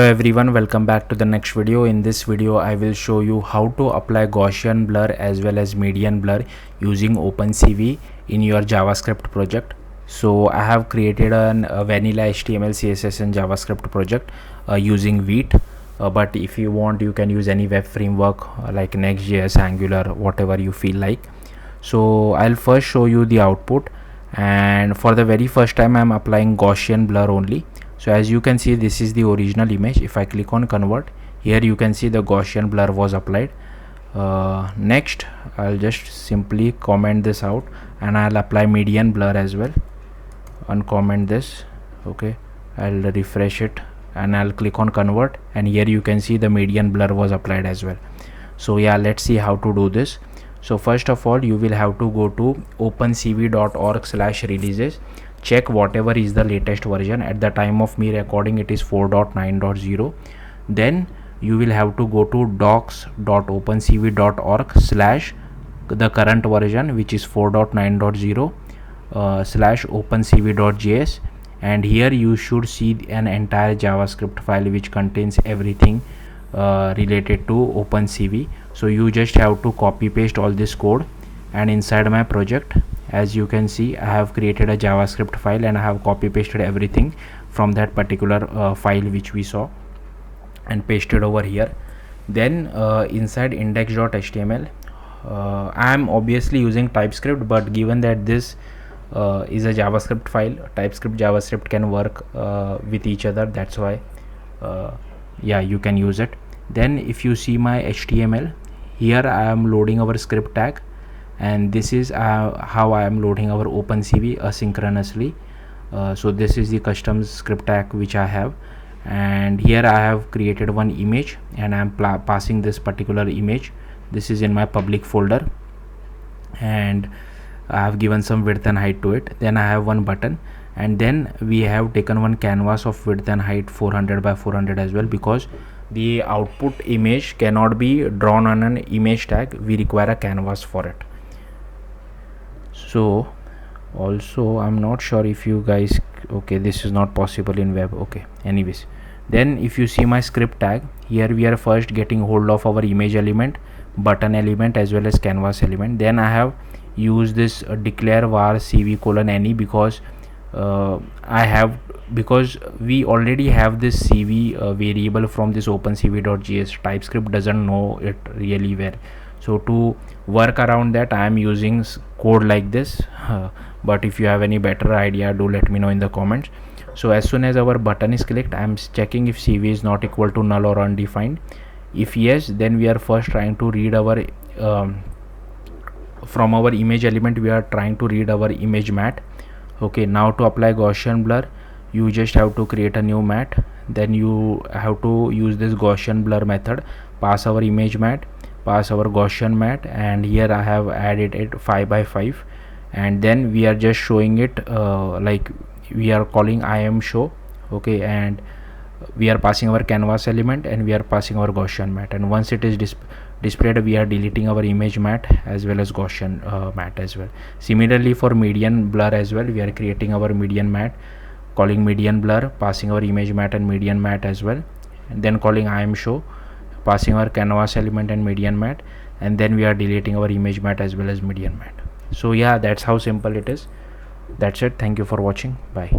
Hello everyone, welcome back to the next video. In this video I will show you how to apply Gaussian blur as well as median blur using OpenCV in your JavaScript project. So I have created a vanilla HTML, CSS and JavaScript project using Vite, but if you want you can use any web framework like nextjs, Angular, whatever you feel like. So I'll first show you the output, and for the very first time I'm applying Gaussian blur only. So as you can see, this is the original image. If I click on convert, here you can see the Gaussian blur was applied. Next I'll just simply comment this out and I'll apply median blur as well. Uncomment this. Okay, I'll refresh it and I'll click on convert, and here you can see the median blur was applied as well. So yeah, let's see how to do this. So first of all, you will have to go to opencv.org/releases. Check whatever is the latest version. At the time of me recording it is 4.9.0. then you will have to go to docs.opencv.org/ the current version, which is 4.9.0 /opencv.js, and here you should see an entire JavaScript file which contains everything related to OpenCV. So you just have to copy paste all this code, and inside my project, as you can see, I have created a JavaScript file and I have copy pasted everything from that particular file which we saw and pasted over here. Then inside index.html, I am obviously using TypeScript, but given that this is a JavaScript file, TypeScript JavaScript can work with each other, that's why yeah, you can use it. Then if you see my HTML, here I am loading our script tag, and this is how I am loading our OpenCV asynchronously. So this is the custom script tag which I have, and here I have created one image and I am passing this particular image. This is in my public folder, and I have given some width and height to it. Then I have one button, and then we have taken one canvas of width and height 400 by 400 as well, because the output image cannot be drawn on an image tag. We require a canvas for it. So also I'm not sure if you guys, okay, this is not possible in web. Okay, anyways, then if you see my script tag, here we are first getting hold of our image element, button element as well as canvas element. Then I have used this declare var cv::any because because we already have this cv variable from this opencv.js. TypeScript doesn't know it really well, so to work around that I am using code like this, but if you have any better idea, do let me know in the comments. So as soon as our button is clicked, I am checking if cv is not equal to null or undefined. If yes, then we are first trying to read our from our image element, we are trying to read our image mat. Okay, now to apply Gaussian blur, you just have to create a new mat. Then you have to use this Gaussian blur method, pass our image mat, pass our Gaussian mat, and here I have added it 5 by 5, and then we are just showing it like we are calling IAmShow. Okay, and we are passing our canvas element and we are passing our Gaussian mat, and once it is displayed, we are deleting our image mat as well as Gaussian mat as well. Similarly for median blur as well, we are creating our median mat, calling median blur, passing our image mat and median mat as well, and then calling IAmShow, passing our canvas element and median mat, and then we are deleting our image mat as well as median mat. So yeah, that's how simple it is. That's it. Thank you for watching. Bye.